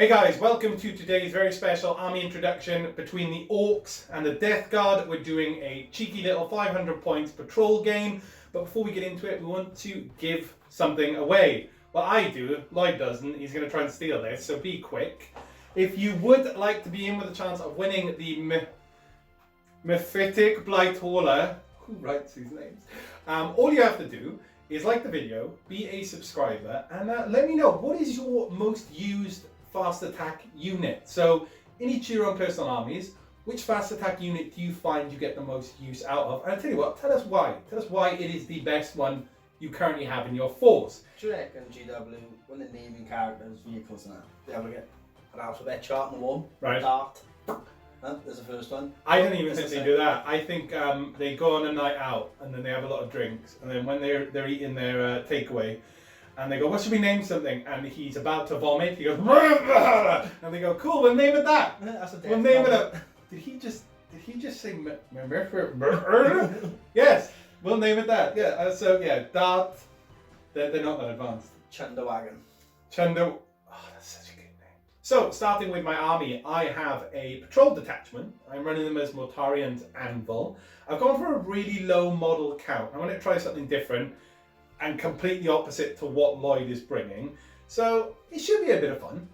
Hey guys, welcome to today's very special army introduction between the Orcs and the Death Guard. We're doing a cheeky little 500 points patrol game, but before we get into it, we want to give something away. Well, I do, Lloyd doesn't, he's going to try and steal this, so be quick. If you would like to be in with a chance of winning the Mythic Blight Hauler, who writes these names? All you have to do is like the video, be a subscriber, and let me know what is your most used fast attack unit. So in each of your own personal armies, which fast attack unit do you find you get the most use out of? And I'll tell you what, tell us why. Tell us why it is the best one you currently have in your force. Do you reckon GW, when they're naming characters, vehicles and that, they have to get an alphabet chart in the one? Right. Dart. There's the first one. I don't even think they do that. I think they go on a night out and then they have a lot of drinks, and then when they're eating their takeaway, and they go, what should we name something? And he's about to vomit. He goes, and they go, cool, we'll name it that. That's a We'll name it up. Did he just say Yes, we'll name it that. Yeah. So yeah, Dart. They're not that advanced. Chunderwagon. Chundo. Oh, that's such a good name. So starting with my army, I have a patrol detachment. I'm running them as Mortarian's Anvil. I've gone for a really low model count. I want to try something different and completely opposite to what Lloyd is bringing. So it should be a bit of fun.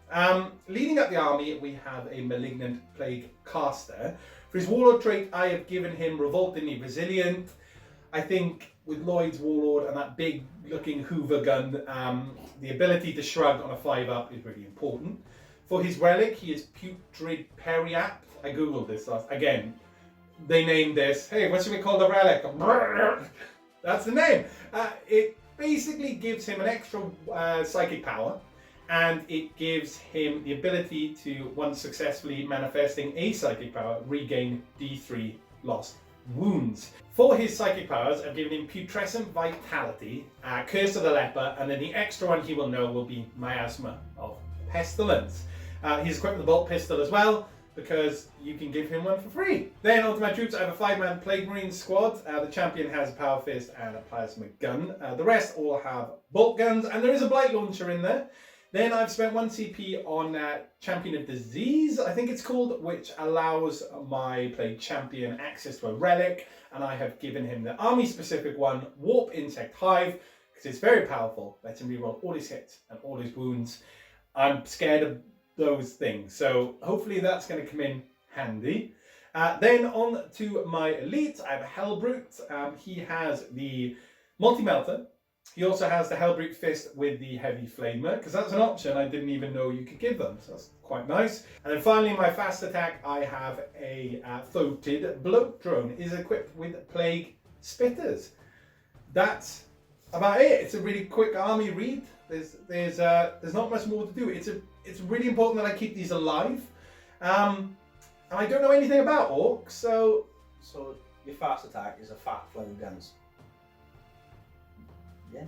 Leading up the army, we have a Malignant Plague Caster. For his Warlord trait, I have given him Revoltingly Resilient. I think with Lloyd's Warlord and that big looking Hoover gun, the ability to shrug on a 5-up is really important. For his relic, he is Putrid Periapt. I googled this again. They named this, hey, what should we call the relic? That's the name. It basically gives him an extra psychic power, and it gives him the ability to, once successfully manifesting a psychic power, regain D3 lost wounds. For his psychic powers, I've given him Putrescent Vitality, Curse of the Leper, and then the extra one he will know will be Miasma of Pestilence. He's equipped with a bolt pistol as well, because you can give him one for free. Then onto my troops, I have a 5-man Plague Marine squad. The champion has a Power Fist and a Plasma Gun. The rest all have bolt guns, and there is a Blight Launcher in there. Then I've spent 1 CP on Champion of Disease, I think it's called, which allows my Plague Champion access to a relic, and I have given him the army-specific one, Warp Insect Hive, because it's very powerful. Lets him reroll all his hits and all his wounds. I'm scared of those things, so hopefully that's going to come in handy. Then on to my elite, I have a Hellbrute. He has the Multi-Melter. He also has the Hellbrute Fist with the Heavy Flamer, because that's an option I didn't even know you could give them, so that's quite nice. And then finally, my fast attack, I have a Throated Bloat Drone. It is equipped with Plague Spitters. That's about it. It's a really quick army read. There's not much more to do. It's really important that I keep these alive. And I don't know anything about Orcs, so your fast attack is a fat flame guns. Yeah.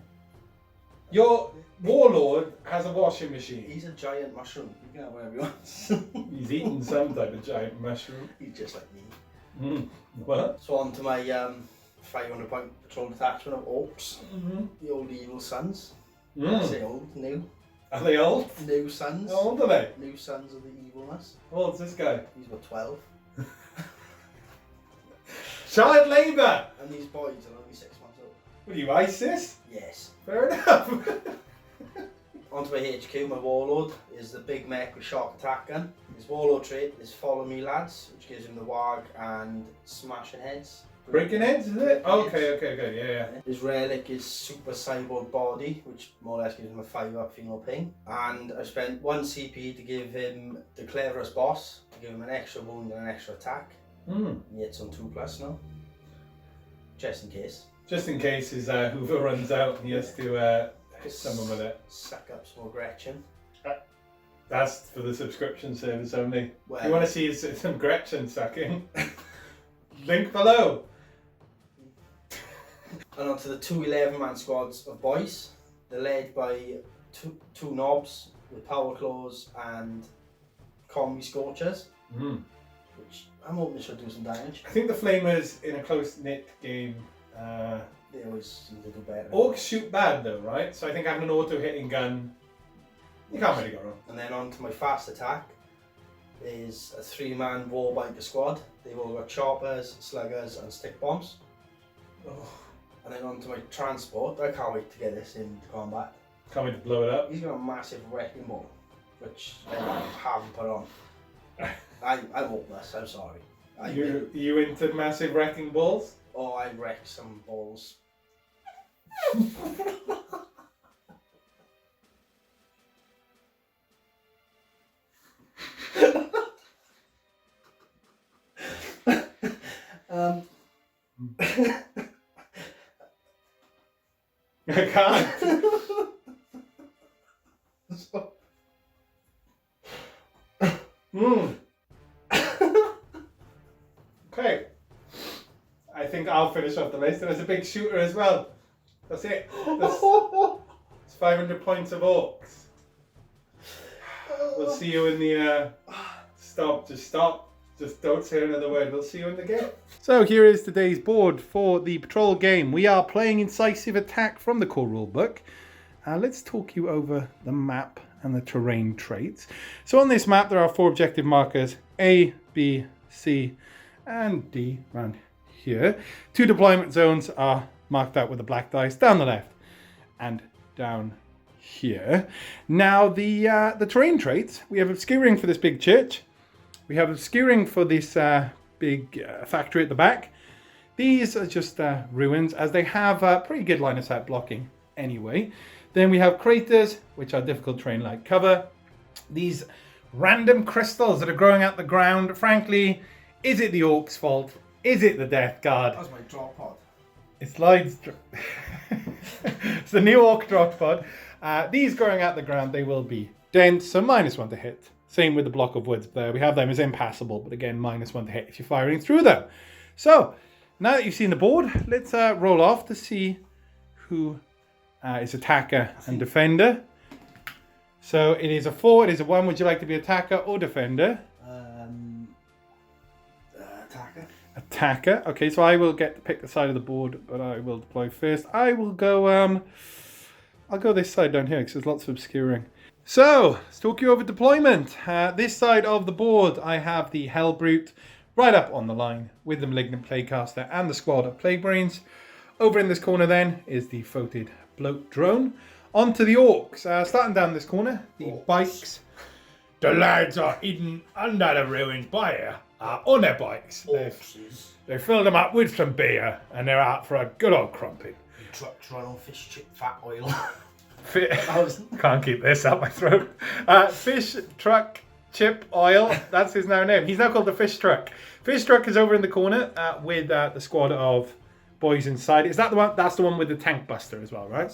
Your Warlord has a washing machine. He's a giant mushroom. You can have whatever you want. He's eaten some type of giant mushroom. He's just like me. What? So on to my 500 point patrol detachment of Orcs. The old evil sons. I say old, new. Are they old? New sons. How old are they? New sons of the evilness. How old's this guy? He's about 12. Child labour! And these boys are only 6 months old. What are you, ISIS? Yes. Fair enough. Onto my HQ, my Warlord is the big mech with shark attack gun. His Warlord trait is Follow Me Lads, which gives him the Wag and Smashing Heads. Breaking heads, is it? Okay, yeah. His relic is Super Cyborg Body, which more or less gives him a 5-up female ping. And I spent 1 CP to give him the Cleverest Boss, to give him an extra wound and an extra attack. He hits on 2+ now. Just in case. Just in case his Hoover runs out and he has to hit someone with it. Suck up some more Gretchen. That's for the subscription service only. Well, if you want to see some Gretchen sucking, link below. And onto the 2 11-man squads of boys. They're led by two knobs with power claws and combi scorchers, which I'm hoping should do some damage. I think the Flamers in a close-knit game, they always seem to do better. Orcs shoot bad though, right? So I think having an auto-hitting gun You can't really go wrong. And then on to my fast attack is a 3-man warbiker squad. They've all got choppers, sluggers and stick bombs. Oh. And then on to my transport. I can't wait to get this into combat. Can't wait to blow it up. He's got a massive wrecking ball, which I haven't put on. I'm hopeless, I'm sorry. You into massive wrecking balls? Oh, I wrecked some balls. I can't. Okay. I think I'll finish off the list. There's a big shooter as well. That's it. It's 500 points of Orcs. We'll see you in the... Stop. Just don't say another word. We'll see you in the game. So here is today's board for the patrol game. We are playing Incisive Attack from the core rulebook. Let's talk you over the map and the terrain traits. So on this map there are 4 objective markers, A, B, C and D around here. 2 deployment zones are marked out with the black dice down the left and down here. Now the terrain traits, we have obscuring for this big church. We have obscuring for this big factory at the back. These are just ruins, as they have pretty good line of sight blocking anyway. Then we have craters, which are difficult terrain like cover. These random crystals that are growing out the ground. Frankly, is it the Orcs' fault? Is it the Death Guard? That's my drop pod. It's Lloyd's. It's the new Orc drop pod. These growing out the ground, they will be dense, so -1 to hit. Same with the block of woods there. We have them as impassable, but again, -1 to hit if you're firing through them. So, now that you've seen the board, let's roll off to see who is attacker and defender. So, it is a 4, it is a 1. Would you like to be attacker or defender? Attacker. Attacker. Okay, so I will get to pick the side of the board, but I will deploy first. I will go, I'll go this side down here because there's lots of obscuring. So, let's talk you over deployment. This side of the board, I have the Hellbrute right up on the line with the Malignant Plaguecaster and the squad of Plague Marines. Over in this corner then is the Foated Bloat Drone. On to the Orcs. Starting down this corner, the bikes. The lads are hidden under the ruins by here on their bikes. They filled them up with some beer and they're out for a good old crumpet. Trucks run on fish chip fat oil. Can't keep this out my throat. Fish truck chip oil. That's his now name. He's now called the Fish Truck. Fish Truck is over in the corner with the squad of boys inside. Is that the one? That's the one with the tank buster as well, right?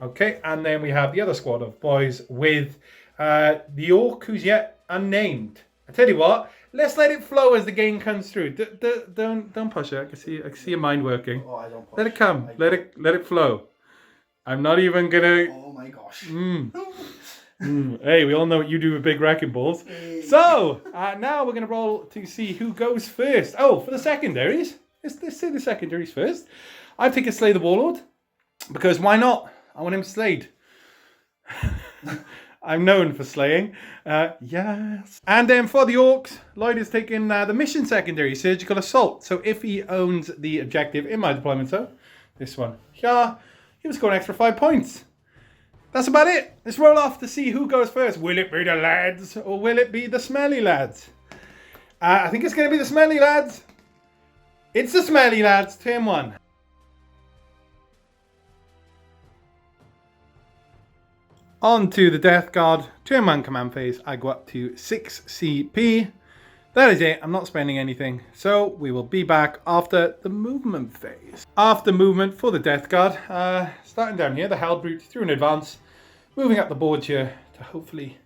Okay, and then we have the other squad of boys with the Orc who's yet unnamed. I tell you what, let's let it flow as the game comes through. Don't push it. I can see your mind working. Oh, I don't push. Let it come. Let it flow. I'm not even gonna. Oh my gosh. Hey, we all know what you do with big wrecking balls. So now we're gonna roll to see who goes first. Oh, for the secondaries, let's say the secondaries first. I think it's Slay the Warlord because why not? I want him slayed. I'm known for slaying. Yes. And then for the Orcs, Lloyd is taking the mission secondary, Surgical Assault. So if he owns the objective in my deployment zone, this one here, he was scoring an extra 5 points. That's about it. Let's roll off to see who goes first. Will it be the lads or will it be the smelly lads? I think it's going to be the smelly lads. It's the smelly lads. Turn 1. On to the Death Guard. Turn 1 command phase. I go up to 6 CP. That is it. I'm not spending anything. So we will be back after the movement phase. After movement for the Death Guard. Starting down here, the Hellbrute through an advance. Moving up the board here to hopefully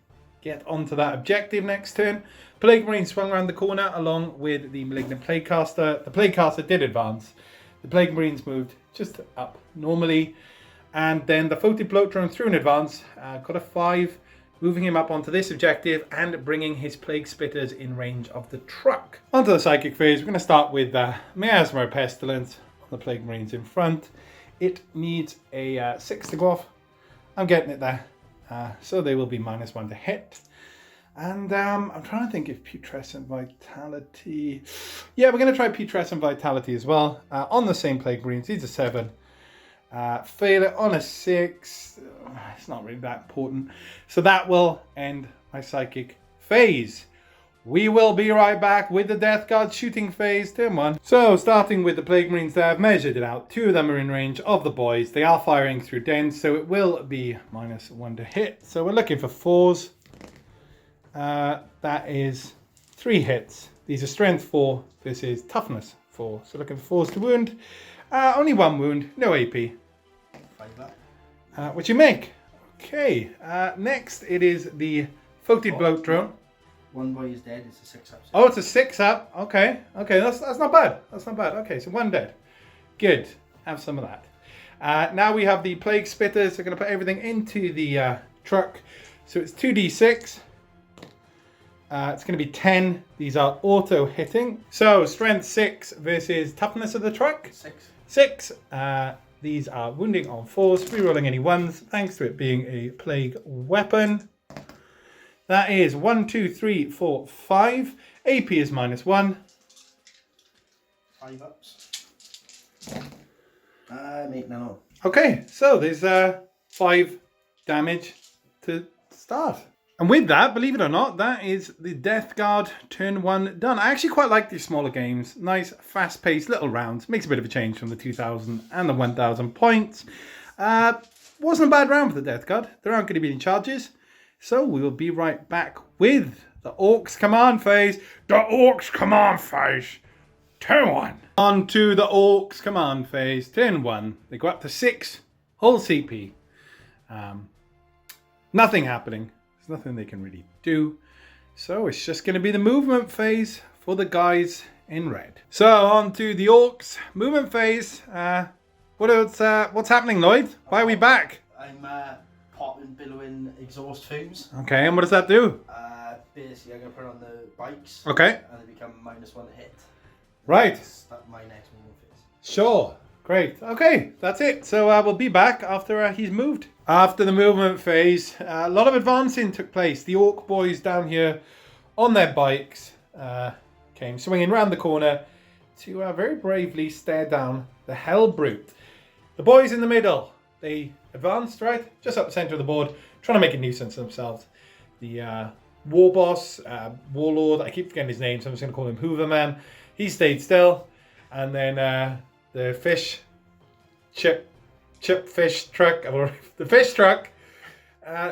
get onto that objective next turn. Plague Marine swung around the corner along with the Malignant Plaguecaster. The Plaguecaster did advance. The Plague Marines moved just up normally. And then the Foated Bloat Drone through an advance. Got a 5. Moving him up onto this objective and bringing his Plague Spitters in range of the truck. Onto the Sidekick Phase. We're going to start with Miasma Pestilence on the Plague Marines in front. It needs a 6 to go off. I'm getting it there. So they will be -1 to hit. And I'm trying to think if Putrescent Vitality... Yeah, we're going to try Putrescent Vitality as well. On the same Plague Marines, these are 7. Fail it on a 6. It's not really that important. So that will end my Psychic Phase. We will be right back with the Death Guard shooting phase, turn 1. So, starting with the Plague Marines there, I've measured it out. 2 of them are in range of the boys. They are firing through dens, so it will be -1 to hit. So we're looking for 4s. That is 3 hits. These are strength 4. This is toughness 4. So looking for 4s to wound. Only 1 wound, no AP. Which you make. Okay, next it is the Voted Bloat Drone. 1 boy is dead, it's a 6 up. Oh, it's a 6 up. Okay, that's not bad. That's not bad. Okay, so 1 dead. Good. Have some of that. Now we have the Plague Spitters. We're going to put everything into the truck. So it's 2d6. It's going to be 10. These are auto hitting. So strength 6 versus toughness of the truck. 6. These are wounding on 4s, rerolling any 1s, thanks to it being a plague weapon. That is 1, 2, 3, 4, 5. AP is -1. 5 ups. Mate, no. Okay, so there's 5 damage to start. And with that, believe it or not, that is the Death Guard turn 1 done. I actually quite like these smaller games. Nice, fast-paced little rounds. Makes a bit of a change from the 2,000 and the 1,000 points. Wasn't a bad round for the Death Guard. There aren't going to be any charges. So we will be right back with the Orcs command phase. The Orcs command phase. Turn 1. On to the Orcs command phase. Turn 1. They go up to 6. Whole CP. Nothing happening. There's nothing they can really do. So it's just going to be the movement phase for the guys in red. So on to the Orcs movement phase. What's happening, Lloyd? Why are we back? I'm popping, billowing exhaust fumes. Okay, and what does that do? Basically, I'm going to put on the bikes. Okay. And they become -1 to hit. Right. That's my next movement phase. Sure. Great. Okay, that's it. So we'll be back after he's moved. After the movement phase, a lot of advancing took place. The Orc boys down here on their bikes came swinging round the corner to very bravely stare down the Hell Brute. The boys in the middle, they advanced, right? Just up the centre of the board, trying to make a nuisance of themselves. The war boss, warlord, I keep forgetting his name, so I'm just going to call him Hooverman. He stayed still. And then the fish truck, or the fish truck,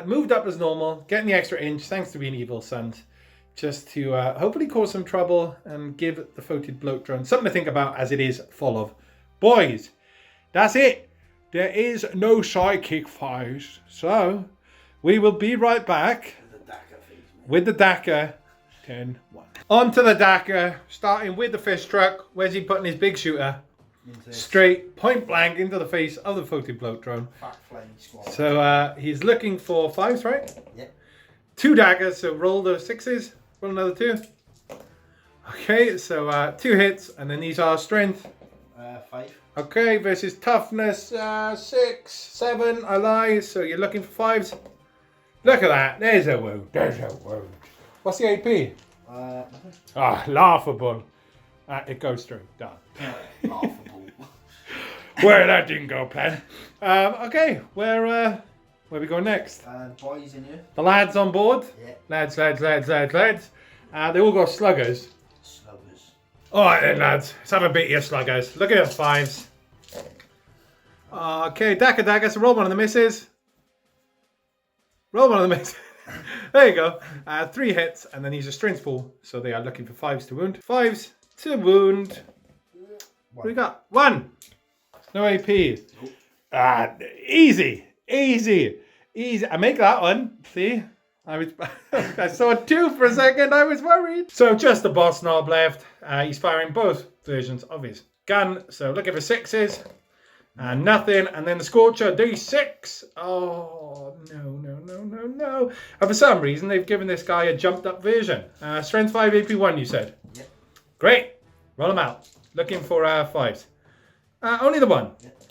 moved up as normal, getting the extra inch, thanks to being evil sons, just to hopefully cause some trouble and give the Voted Bloat Drone something to think about, as it is full of boys. That's it. There is no Sidekick Phase, so we will be right back with the Dakar turn 1. On to the Dakar, starting with the fish truck. Where's he putting his big shooter? Straight, point blank, into the face of the Voted Bloat Drone. So he's looking for 5s, right? Yep. 2 daggers, so roll the 6s. Roll another 2. Okay, so 2 hits, and then these are strength. 5. Okay, versus toughness, 6, 7, I lie. So you're looking for 5s. Look at that, there's a wound, What's the AP? Laughable. It goes through, done. Laughable. Well, that didn't go plan. Okay, where we go next? Boys in here. The lads on board? Yeah. Lads. They all got sluggers. Sluggers. Alright then, lads. Let's have a bit of your sluggers. Look at the 5s. Okay, dagger. So roll one of the misses. Roll one of the misses. There you go. 3 hits, and then these are strength 4, so they are looking for 5s to wound. 5s to wound. What do we got? 1. No AP. Nope. Easy. I make that one. See? I saw 2 for a second. I was worried. So just the boss knob left. He's firing both versions of his gun. So looking for 6s. And nothing. And then the Scorcher, D6. Oh, no. And for some reason, they've given this guy a jumped up version. Strength 5, AP 1, you said? Yep. Great. Roll them out. Looking for 5s. Only the 1. Yep.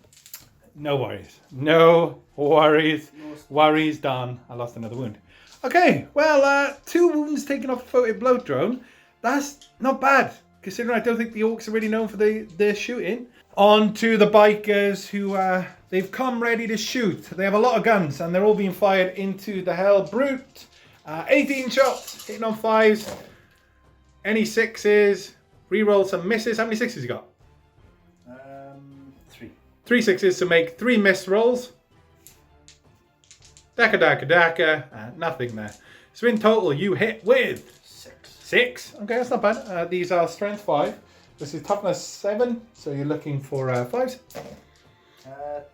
No worries. No worries. Worries done. I lost another wound. Okay, well, 2 wounds taken off a floated bloat drone. That's not bad, considering I don't think the orcs are really known for their shooting. On to the bikers who, they've come ready to shoot. They have a lot of guns, and they're all being fired into the Hell Brute. 18 shots, hitting on 5s. Any 6s. Reroll some misses. How many 6s you got? 3. 3 6s to make 3 miss rolls. Daka. Nothing there. So in total, you hit with 6. Okay, that's not bad. These are strength 5. This is toughness 7. So you're looking for 5s.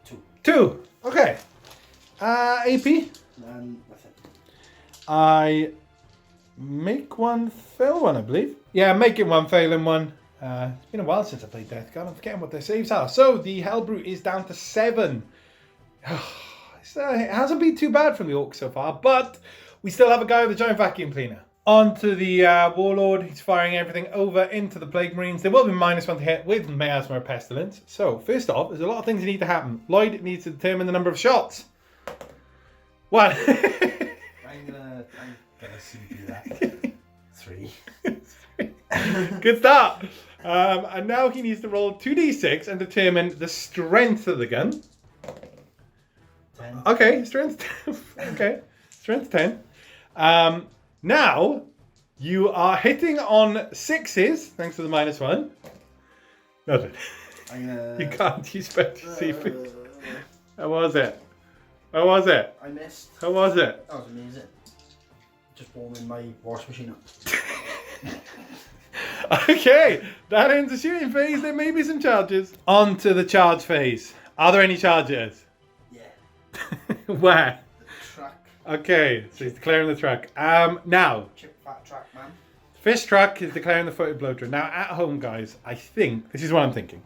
2. 2. Okay. AP. Nothing. I make one, fail one, I believe. Yeah, making one, failing one. It's been a while since I played Death Guard. I'm forgetting what their saves are. So the Hell Brute is down to 7. It hasn't been too bad from the Orcs so far, but we still have a guy with a giant vacuum cleaner. On to the Warlord. He's firing everything over into the Plague Marines. There will be -1 to hit with Miasma or Pestilence. So, first off, there's a lot of things that need to happen. Lloyd needs to determine the number of shots. 1. I'm gonna CP that. 3. Good start. And now he needs to roll 2d6 and determine the strength of the gun. 10. Okay, strength 10. Okay, strength 10. Now, you are hitting on 6s, thanks to the -1. Nothing. You can't use better CP. How was it? How was it? I missed. How was it? That was amazing. Just warming my wash machine up. Okay, that ends the shooting phase. There may be some charges. On to the charge phase. Are there any charges? Yeah. Where? Truck. Okay, so he's declaring the truck. Now, Chip fat truck, man. Fish truck is declaring the floated bloat drone. Now, at home, guys, I think, this is what I'm thinking.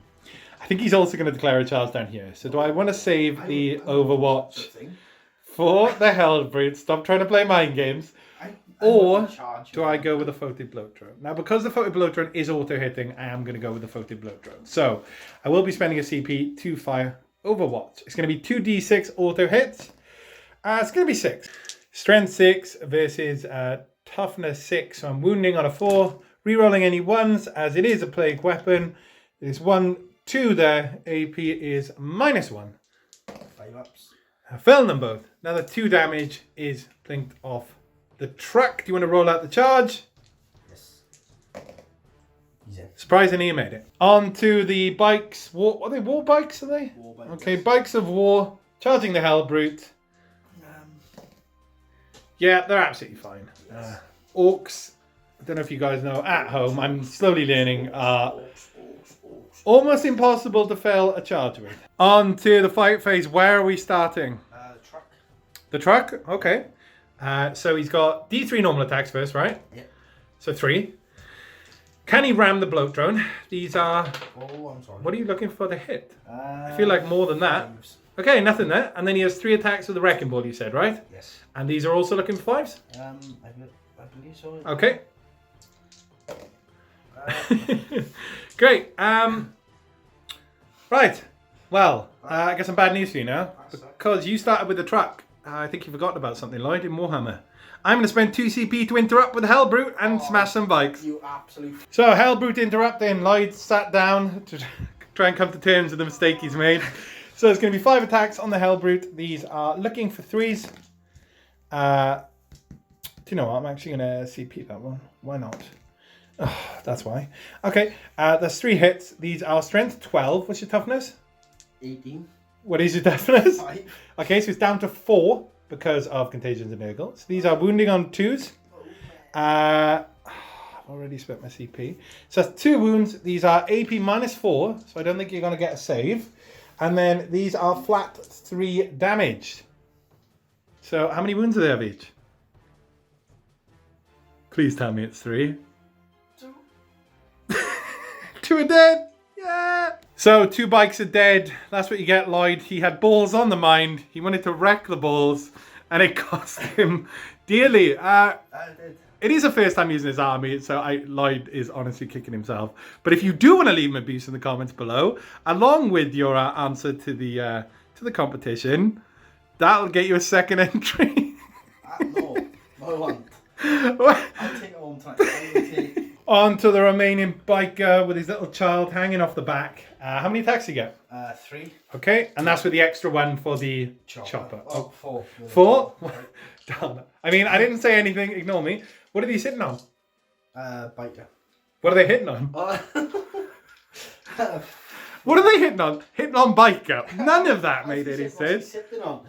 I think he's also going to declare a charge down here. So do I want to save the Overwatch for the Hell Brute? Stop trying to play mind games. Or do I go with the floated bloat drone? Now, because the floated bloat drone is auto-hitting, I am going to go with the floated bloat drone. So, I will be spending a CP to fire Overwatch. It's going to be 2d6 auto-hits. It's going to be 6. Strength 6 versus toughness 6. So I'm wounding on a 4. Rerolling any 1s as it is a plague weapon. There's 1, 2 there. AP is -1. 5 ups. I failed them both. Another 2 damage is blinked off the truck. Do you want to roll out the charge? Yes. He's in. Surprisingly, you made it. On to the bikes. Are they war bikes, are they? War bikes. Okay, bikes of war. Charging the Hell Brute. Yeah, they're absolutely fine. Yes. Orcs, I don't know if you guys know, at home, I'm slowly learning, almost impossible to fail a charge with. On to the fight phase. Where are we starting? The truck. The truck? Okay. So he's got D3 normal attacks first, right? Yeah. So 3. Can he ram the bloat drone? These are... Oh, I'm sorry. What are you looking for to hit? I feel like more than that. 5s. Okay, nothing there. And then he has 3 attacks with the Wrecking Ball, you said, right? Yes. And these are also looking for 5s? I believe so. Okay. Great. Right. Well, I got some bad news for you now. Because you started with the truck. I think you forgot about something, Lloyd, in Warhammer. I'm going to spend 2 CP to interrupt with the Hell Brute and smash some bikes. You absolute... So, Hell Brute interrupting. Lloyd sat down to try and come to terms with the mistake he's made. So, it's going to be 5 attacks on the Hell Brute. These are looking for 3s. Do you know what? I'm actually going to CP that one. Why not? Oh, that's why. Okay, there's 3 hits. These are strength 12. What's your toughness? 18. What is your toughness? 5. Okay, so it's down to 4 because of contagions and nurgles. These are wounding on 2s. I've already spent my CP. So that's 2 wounds. These are AP -4, so I don't think you're going to get a save. And then these are flat 3 damage. So how many wounds do they have each? Please tell me it's 3. 2. 2 are dead. Yeah. So 2 bikes are dead. That's what you get, Lloyd. He had balls on the mind. He wanted to wreck the balls, and it cost him dearly. I did. it is a first time using his army, so Lloyd is honestly kicking himself. But if you do want to leave him abuse in the comments below, along with your answer to the competition, that'll get you a second entry. No, I won't. I'll take it home tonight. On to the remaining biker with his little child hanging off the back. How many attacks do you get? 3. Okay, and that's with the extra one for the chopper. Oh, 4. 4? Darn it. I mean, I didn't say anything. Ignore me. What are these hitting on? Biker. What are they hitting on? What are they hitting on? Hitting on biker. None of that made any sense. What's he sitting on?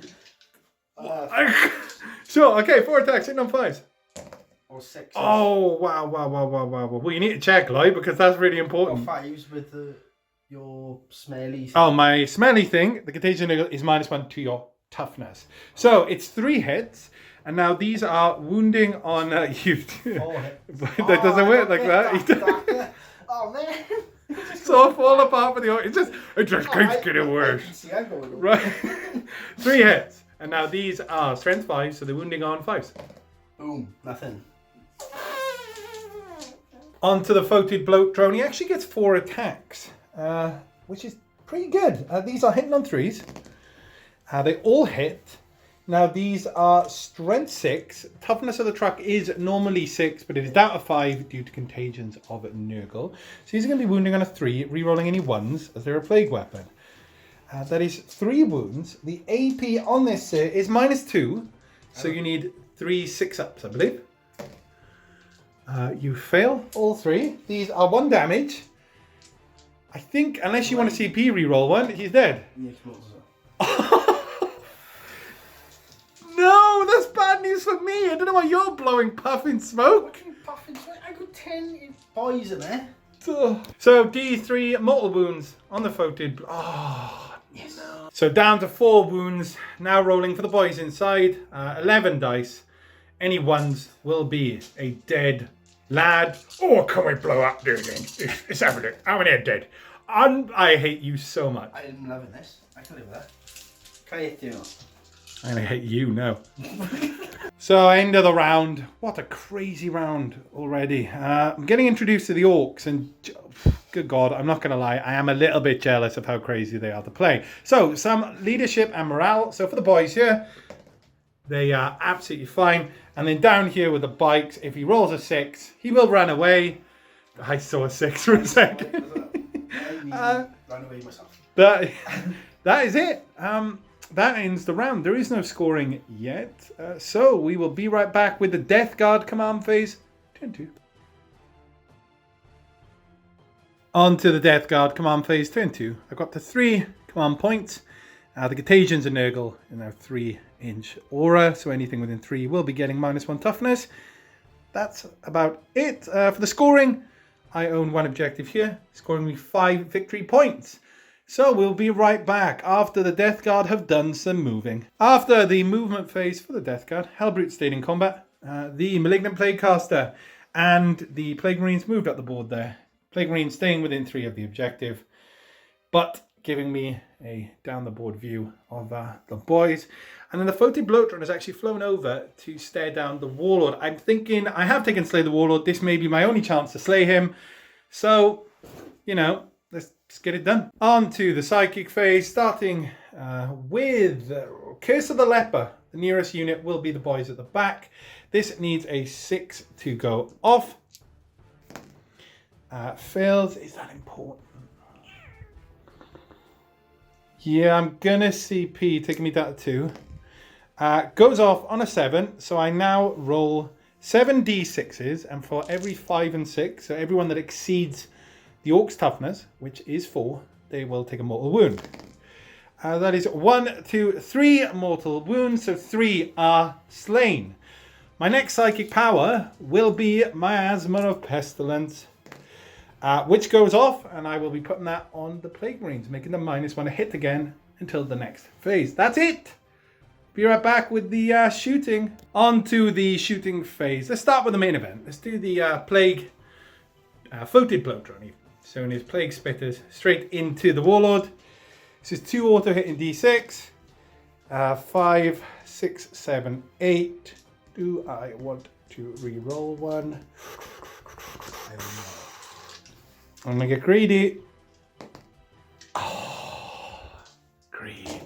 Sure, okay, 4 attacks, hitting on 5s. Or 6. Oh, wow. Well, you need to check, Lloyd, because that's really important. Or 5s with your smelly thing. Oh, my smelly thing, the contagion is -1 to your toughness. So, it's 3 hits, and now these are wounding on you. 4 hits. That doesn't work like that. Oh, man. It's all fall apart for the it just keeps getting worse. Right. 3 hits. And now these are strength 5, so they're wounding on 5s. Boom. Nothing. On to the Foated Bloat Drone. He actually gets 4 attacks, which is pretty good. These are hitting on 3s. They all hit. Now these are strength 6. Toughness of the truck is normally 6, but it is down to 5 due to contagions of Nurgle. So he's going to be wounding on a 3, re-rolling any 1s as they're a plague weapon. That is 3 wounds. The AP on this is -2, so you need 3 6-ups, I believe. You fail all 3. These are 1 damage. I think, unless you want to CP re-roll one, he's dead. No, that's bad news for me. I don't know why you're blowing puffing smoke. I got 10 boys in there. So D3 mortal wounds on the Foated. Oh, yes. No. So down to 4 wounds. Now rolling for the boys inside. 11 dice. Any 1s will be a dead lad. Oh, can we blow up there again? Let's have a look. How many are dead? I hate you so much. I am loving this. I can live with that. Can I hit you? I hate you now. So end of the round. What a crazy round already. I'm getting introduced to the Orcs, and good God, I'm not going to lie, I am a little bit jealous of how crazy they are to play. So some leadership and morale. So for the boys here, they are absolutely fine. And then down here with the bikes, if he rolls a 6, he will run away. I saw a 6 for a second. Run away myself. That is it. That ends the round. There is no scoring yet. So we will be right back with the Death Guard command phase. Turn 2. On to the Death Guard command phase. Turn 2. I got the 3 command points. The Contagions and Nurgle in our 3-inch aura. So anything within 3 will be getting -1 toughness. That's about it. For the scoring, I own 1 objective here. Scoring me 5 victory points. So we'll be right back after the Death Guard have done some moving. After the movement phase for the Death Guard, Hellbrute stayed in combat. The Malignant Plaguecaster and the Plague Marines moved up the board there. Plague Marines staying within 3 of the objective, but giving me a down the board view of the boys. And then the Foated Bloatrun has actually flown over to stare down the Warlord. I'm thinking I have taken Slay the Warlord. This may be my only chance to slay him. So, you know, let's get it done. On to the Sidekick Phase, starting with Curse of the Leper. The nearest unit will be the boys at the back. This needs a 6 to go off. Fails. Is that important? Yeah, I'm going to CP, taking me down to 2. Goes off on a 7, so I now roll 7 d6s, and for every 5 and 6, so everyone that exceeds the Orc's toughness, which is 4, they will take a mortal wound. That is 1, 2, 3 mortal wounds, so 3 are slain. My next psychic power will be Miasma of Pestilence, which goes off, and I will be putting that on the Plague Marines, making them -1 to hit again until the next phase. That's it! Be right back with the shooting. On to the shooting phase. Let's start with the main event. Let's do the Plague Foated Bloatrun. So in his Plague Spitters, straight into the Warlord. This is 2 auto hitting d6. 5, 6, 7, 8. Do I want to re-roll one. I'm gonna get greedy. Oh, greed.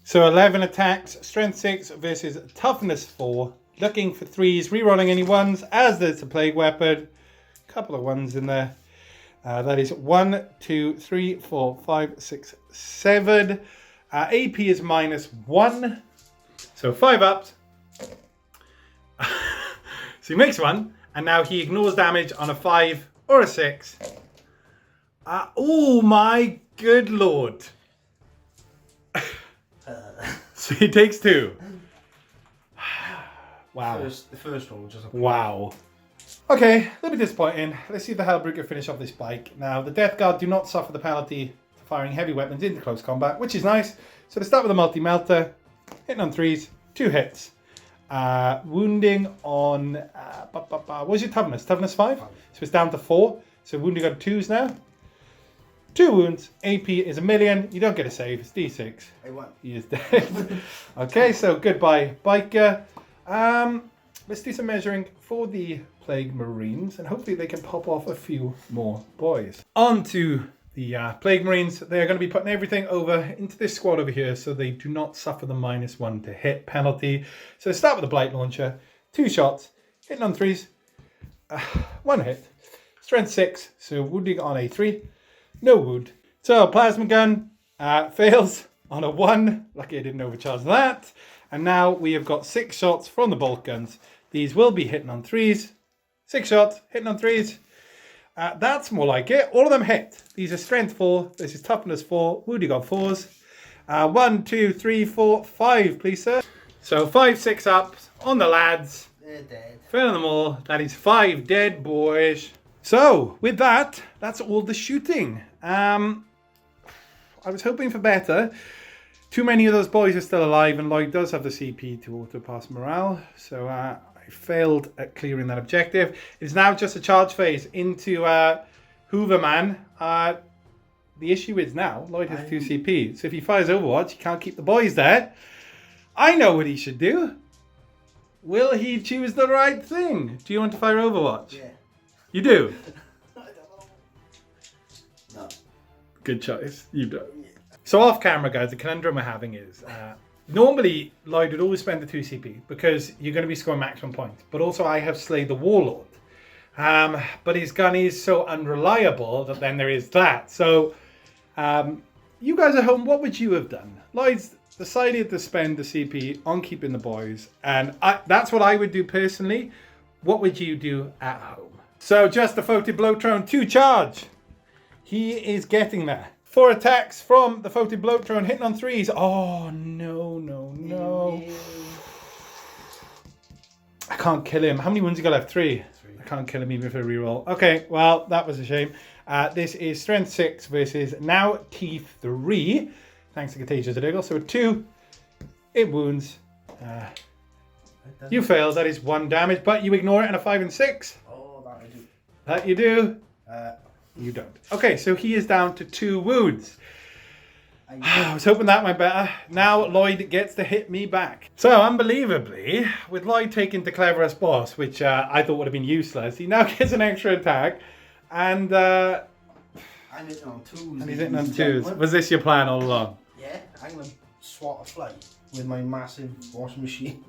So 11 attacks, strength 6 versus toughness 4. Looking for 3s, re-rolling any 1s as there's a plague weapon. Couple of 1s in there. That is 1, 2, 3, 4, 5, 6, 7. AP is -1. So 5 ups. So he makes 1, and now he ignores damage on a 5 or a 6. Oh my good lord. So he takes 2. Wow. The first one was just a... Wow. Okay, a little bit disappointing. Let's see if the Hellbrute can finish off this bike. Now, the Death Guard do not suffer the penalty for firing heavy weapons into close combat, which is nice. So they start with a multi-melter, hitting on 3s, 2 hits. Wounding on... what was your toughness? Toughness 5? So it's down to 4. So wounding on 2s now. 2 wounds. AP is 1,000,000. You don't get a save. It's D6. I won. He is dead. Okay, so goodbye, biker. Let's do some measuring for the Plague Marines, and hopefully they can pop off a few more boys. On to the Plague Marines. They're going to be putting everything over into this squad over here so they do not suffer the -1 to hit penalty. So start with the Blight Launcher. 2 shots, hitting on 3s. 1 hit. Strength 6, so wounding on a 3. No wound. So Plasma Gun fails on a 1. Lucky I didn't overcharge that. And now we have got 6 shots from the bolt guns. These will be hitting on 3s. 6 shots, hitting on 3s. That's more like it. All of them hit. These are strength 4. This is toughness 4. Wounding on 4s. 1, 2, 3, 4, 5, please, sir. So 5, 6 up on the lads. They're dead. Failing them all. That is 5 dead boys. So with that, that's all the shooting. I was hoping for better. Too many of those boys are still alive, and Lloyd does have the CP to auto-pass morale. So I failed at clearing that objective. It's now just a charge phase into Hooverman. The issue is now, Lloyd has 2 CP. So if he fires Overwatch, he can't keep the boys there. I know what he should do. Will he choose the right thing? Do you want to fire Overwatch? Yeah. You do? I don't know. No. Good choice. You don't. So off camera, guys, the conundrum we're having is normally Lloyd would always spend the 2 CP because you're going to be scoring maximum points. But also I have slayed the Warlord. But his gun is so unreliable that then there is that. So you guys at home, what would you have done? Lloyd's decided to spend the CP on keeping the boys. And that's what I would do personally. What would you do at home? So just the Foated Bloatrone 2 charge. He is getting there. 4 attacks from the Foated Bloatrone, hitting on 3s. Oh, no. I can't kill him. How many wounds you got left? 3. I can't kill him even if I reroll. Okay, well, that was a shame. This is Strength 6 versus now Teeth 3. Thanks to Contagious Diggle. So 2, it wounds. You fail. That is 1 damage, but you ignore it on a 5 and 6. Oh, that I do. That you do. You don't. Okay, so he is down to 2 wounds. I was hoping that went better. Now Lloyd gets to hit me back. So unbelievably, with Lloyd taking the cleverest boss, which I thought would have been useless, he now gets an extra attack. And I'm hitting on 2s. And he's hitting on 2s. Was this your plan all along? Yeah, I'm going to swat a fly with my massive washing machine.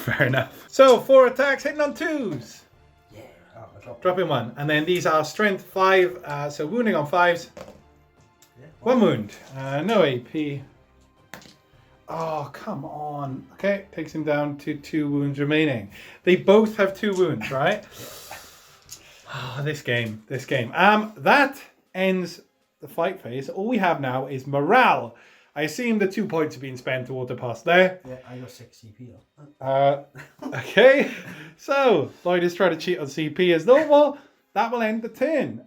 Fair enough. So 4 attacks hitting on 2s. Yeah. Oh, Dropping 1. And then these are strength 5, so wounding on 5s. Yeah, 1 wound. No AP. Oh, come on. Okay, takes him down to 2 wounds remaining. They both have 2 wounds, right? Oh, this game. That ends the fight phase. All we have now is morale. I assume the 2 points have been spent to auto-pass there. Yeah, I got 6 CP though. Okay, so Lloyd is trying to cheat on CP as normal. That will end the turn.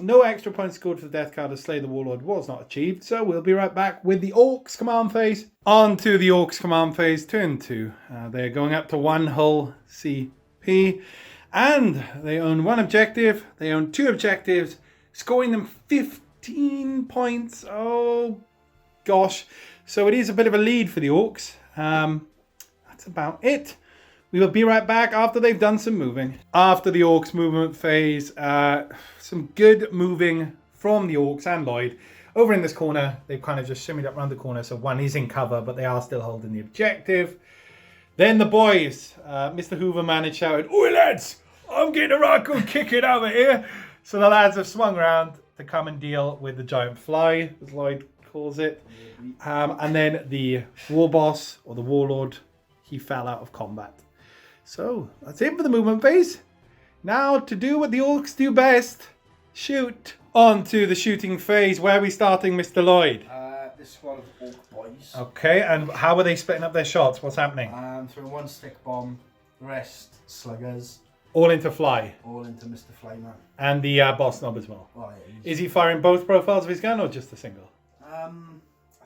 No extra points scored for the Death Card to slay the Warlord was not achieved. So we'll be right back with the Orcs command phase. On to the Orcs command phase, turn 2. They're going up to 1 hull CP. And they own 1 objective. They own 2 objectives, scoring them 15 points. Oh, gosh. So it is a bit of a lead for the Orcs. That's about it. We will be right back after they've done some moving. After the Orcs movement phase, some good moving from the Orcs and Lloyd. Over in this corner, they've kind of just shimmied up around the corner, so one is in cover, but they are still holding the objective. Then the boys, Mr. Hooverman had shouted, "Oi lads, I'm getting a right good kicking over here." So the lads have swung around to come and deal with the giant fly, as Lloyd calls it. And then the war boss, or the warlord, he fell out of combat. So that's it for the movement phase. Now to do what the Orcs do best, shoot. On to the shooting phase. Where are we starting, Mr. Lloyd? This squad of Orc boys. Okay, and how are they splitting up their shots? What's happening? Through one stick bomb, the rest sluggers. All into fly. All into Mr. Flyman. And the boss knob as well. Oh, yeah, is he firing both profiles of his gun or just a single? I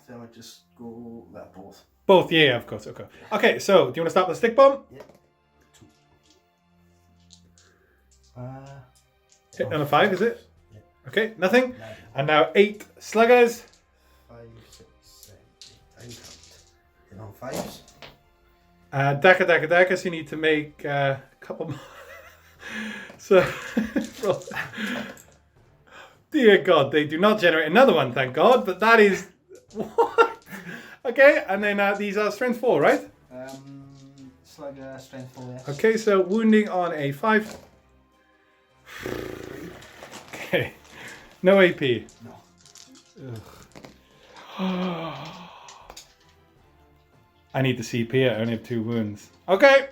think I might just go both. Both, yeah, of course. Okay. Okay, so do you want to start with the stick bomb? Yeah. 2. Hit on a 5, is it? Yeah. Okay, nothing. And now 8 sluggers. 5, 6, 7, 8. I can't. Hit on 5s. Daka, so you need to make a couple more. So, dear God, they do not generate another one, thank God, but that is, what? Okay, and then these are strength 4, right? Slugger, strength 4, yes. Okay, so wounding on a 5. Okay, no AP. No. I need the CP, I only have 2 wounds. Okay.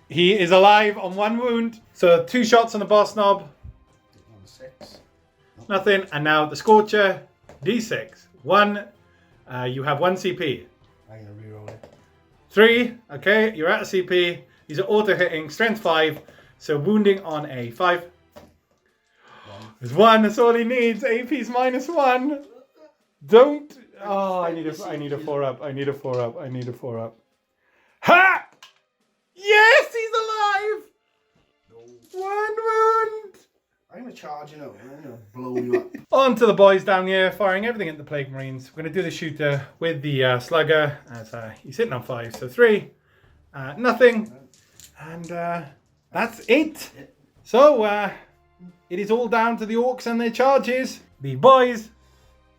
He is alive on 1 wound. So 2 shots on the boss knob. On 6. Nothing. And now the Scorcher, D6. 1, you have 1 CP. I'm going to reroll it. 3, okay, you're at a CP. These are auto-hitting, strength 5. So wounding on a 5. 1. There's 1, that's all he needs. AP's -1. Don't. Oh, I need a 4 up. I need a 4 up. I need a 4 up. Ha! Yes, he's alive! No. 1 wound! I'm going to charge you now. I'm going to blow you up. On to the boys down here, firing everything at the Plague Marines. We're going to do the shooter with the slugger, as he's hitting on 5. So 3, nothing. And that's it. So it is all down to the Orcs and their charges. The boys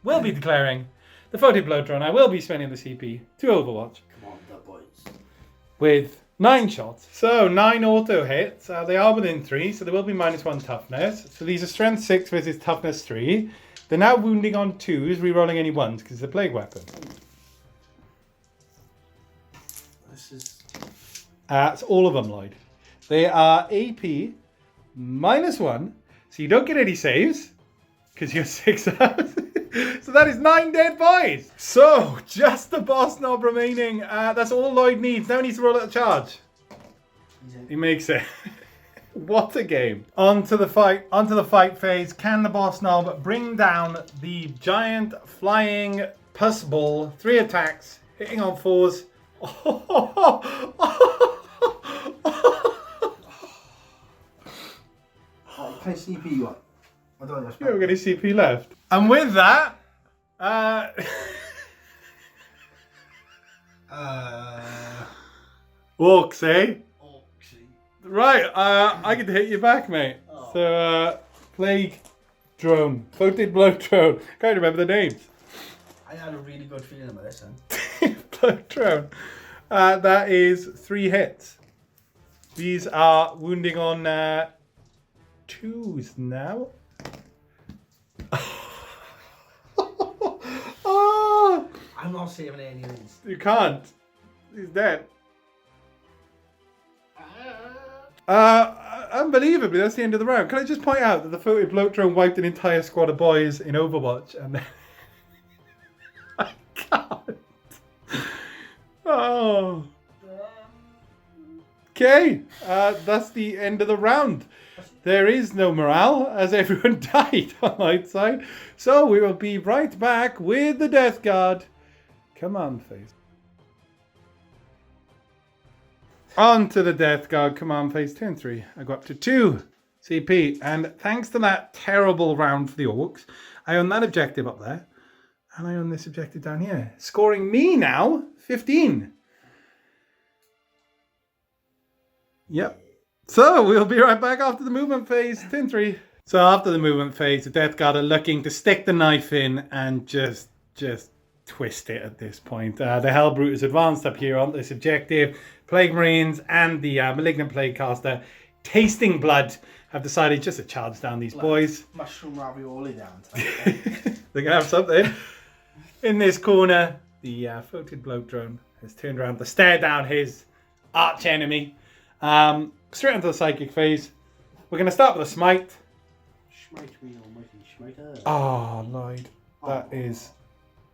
will be declaring the Photo Bloater, I will be spending the CP to Overwatch. Come on, the boys. With 9 shots. So 9 auto hits. They are within 3, so there will be -1 toughness. So these are strength 6 versus toughness 3. They're now wounding on 2s, rerolling any 1s because it's a plague weapon. This is... It's all of them, Lloyd. They are AP -1, so you don't get any saves because you're 6 out. So that is 9 dead boys. So just the boss knob remaining. That's all Lloyd needs. Now he needs to roll out a charge. He makes it. What a game. On to the fight phase. Can the boss knob bring down the giant flying pus ball? 3 attacks, hitting on 4s. Can I CP you up? I don't know. You're going to CP left. And with that, Orcs, eh? Right, I get to hit you back, mate. Oh. So, Plague Drone, Floated Blow Drone. Can't remember the names. I had a really good feeling about this one. Blow Drone. That is 3 hits. These are wounding on 2s now. Oh, I'm not saving any of these. you can't. He's dead. Unbelievably, that's the end of the round. Can I just point out that the Floated Bloat Drone wiped an entire squad of boys in Overwatch, and then I can't. Oh. Okay, that's the end of the round. There is no morale, as everyone died on outside. So we will be right back with the Death Guard. Command phase. On to the Death Guard command phase. Turn 3. I go up to 2 CP. And thanks to that terrible round for the Orcs, I own that objective up there. And I own this objective down here. Scoring me now 15. Yep. So we'll be right back after the movement phase, turn 3. So after the movement phase, the Death Guard are looking to stick the knife in and just twist it at this point. The Hellbrute is advanced up here on this objective. Plague Marines and the Malignant Plague Caster, tasting blood, have decided just to charge down these boys. Mushroom ravioli down. They're going to have something. In this corner, the Foated Bloat Drone has turned around to stare down his arch enemy. Straight into the Sidekick Phase. We're going to start with a Smite. Smite me, almighty smiter. Oh, Lloyd. That is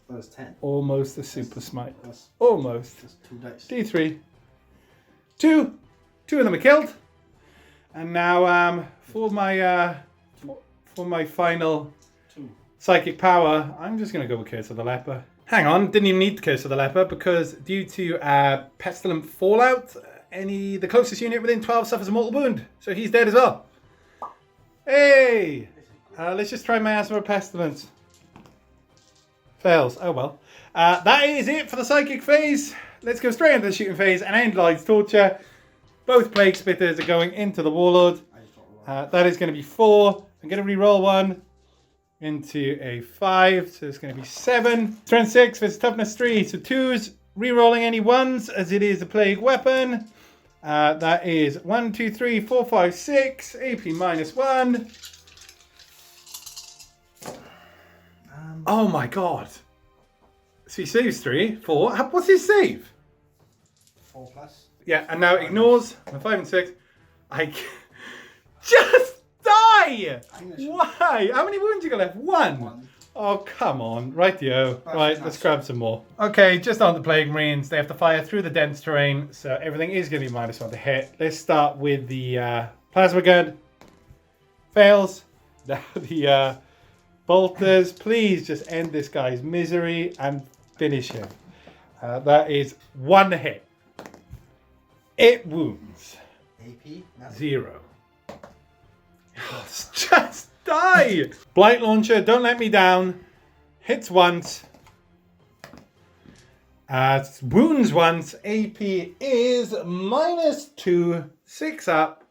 That's 10. almost a super Smite. That's Almost. 2 dice. D3. 2. 2 of them are killed. And now for my final 2. psychic power, I'm just going to go with Curse of the Leper. Hang on, didn't even need Curse of the Leper because due to Pestilent Fallout, the closest unit within 12 suffers a mortal wound. So he's dead as well. Hey! Let's just try my ass for a Pestilence. Fails. Oh well. That is it for the Psychic Phase. Let's go straight into the Shooting Phase and end Lloyd's Torture. Both Plague Spitters are going into the Warlord. That is going to be 4. I'm going to re-roll 1 into a 5. So it's going to be 7. Strength 6 versus Toughness 3. So 2s, re-rolling any 1s as it is a Plague Weapon. That is 1, 2, 3, 4, 5, 6. AP -1. Oh my god. So he saves 3, 4. What's his save? 4 plus. Yeah, and now ignores my 5 and 6. Just die! Why? How many wounds you got left? 1. Oh, come on. Rightio. Right, let's grab some more. Okay, just on the Plague Marines. They have to fire through the dense terrain, so everything is going to be -1 to hit. Let's start with the Plasma Gun. Fails. The Bolters. Please just end this guy's misery and finish him. That is 1 hit. It wounds. AP? 0. Just die! Blight Launcher, don't let me down. Hits once. Wounds once. AP is -2. 6 up.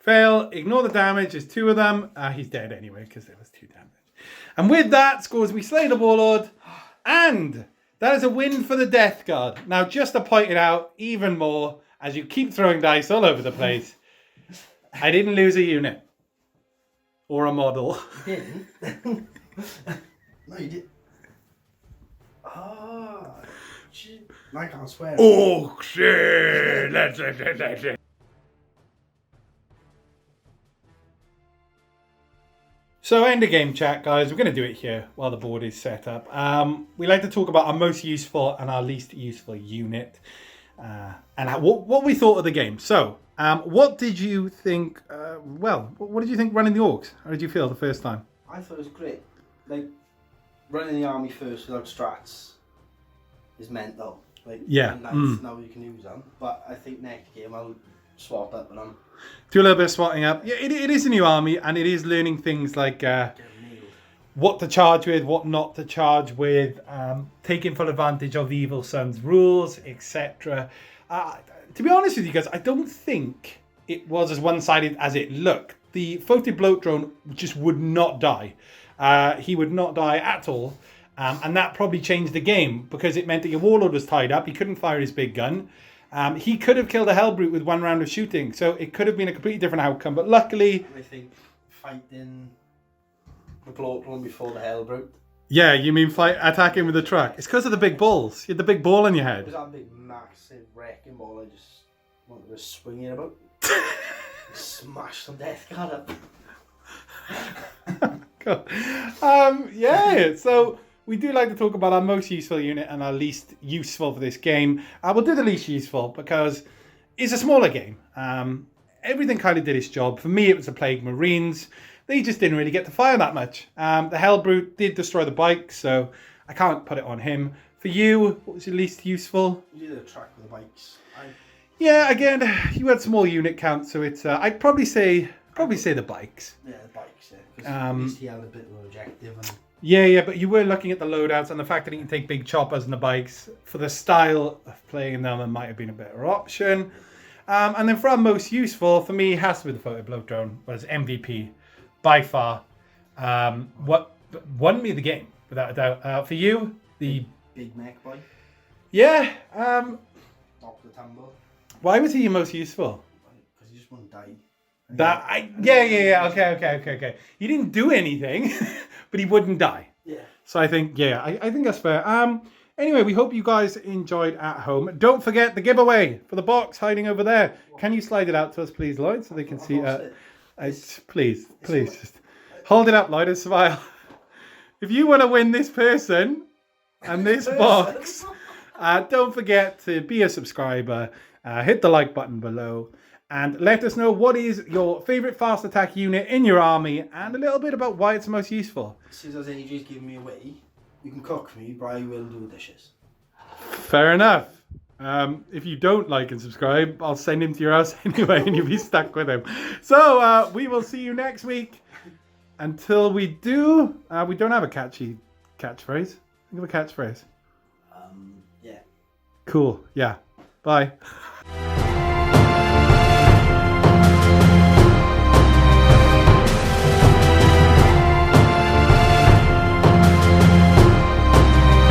Fail. Ignore the damage. There's 2 of them. He's dead anyway because there was 2 damage. And with that, scores we slay the Warlord. And that is a win for the Death Guard. Now, just to point it out even more, as you keep throwing dice all over the place, I didn't lose a unit. Or a model. You didn't? No, you did. Ah. I can't swear. Oh, shit. Let's. So end of game chat, guys. We're going to do it here while the board is set up. We like to talk about our most useful and our least useful unit. And what we thought of the game. So, what did you think? What did you think running the Orcs? How did you feel the first time? I thought it was great. Like, running the army first without strats is mental. Like, yeah. Now you can use them. But I think next game I'll swap up with them. Do a little bit of swatting up. Yeah, it is a new army, and it is learning things like what to charge with, what not to charge with, taking full advantage of the Evil Sun's rules, etc. To be honest with you guys, I don't think it was as one-sided as it looked. The Foated Bloat Drone just would not die. He would not die at all. And that probably changed the game because it meant that your Warlord was tied up. He couldn't fire his big gun. He could have killed a Hellbrute with 1 round of shooting. So it could have been a completely different outcome. But luckily... I think fighting the Bloat Drone before the Hellbrute. Yeah, you mean attacking with the truck. It's because of the big balls. You had the big ball in your head. It was that big, massive wrecking ball. I just wanted to swing it about. Smash some Death Guard up. God. Yeah, so we do like to talk about our most useful unit and our least useful for this game. We'll do the least useful because it's a smaller game. Everything kind of did its job. For me, it was the Plague Marines. They just didn't really get to fire that much. The Hellbrute did destroy the bike, so I can't put it on him. For you, what was your least useful? You did a track with the bikes. Yeah, again, you had small unit count, so it's. I'd probably say the bikes. Yeah, the bikes. Yeah, because at least he had a bit of an objective. And... Yeah, but you were looking at the loadouts and the fact that he can take big choppers and the bikes. For the style of playing them, it might have been a better option. And then for our most useful, for me, it has to be the photo bloke drone. Was MVP by far. What won me the game without a doubt. For you, the Big Mac boy. yeah. Dr. Tumble. Why was he your most useful? Because he just wouldn't die. Yeah. Okay. He didn't do anything, but he wouldn't die. Yeah. So I think I think that's fair. Anyway, we hope you guys enjoyed at home. Don't forget the giveaway for the box hiding over there. Can you slide it out to us, please, Lloyd, so they can see? Please, just hold it up, Lloyd, and smile. If you want to win this person and this box, don't forget to be a subscriber. Hit the like button below. And let us know what is your favourite fast attack unit in your army and a little bit about why it's most useful. Since there's AJ's giving me away, you can cook me, but I will do the dishes. Fair enough. If you don't like and subscribe, I'll send him to your house anyway and you'll be stuck with him. So we will see you next week. Until we do, we don't have a catchy catchphrase. Think of a catchphrase. Yeah. Cool. Yeah. Bye.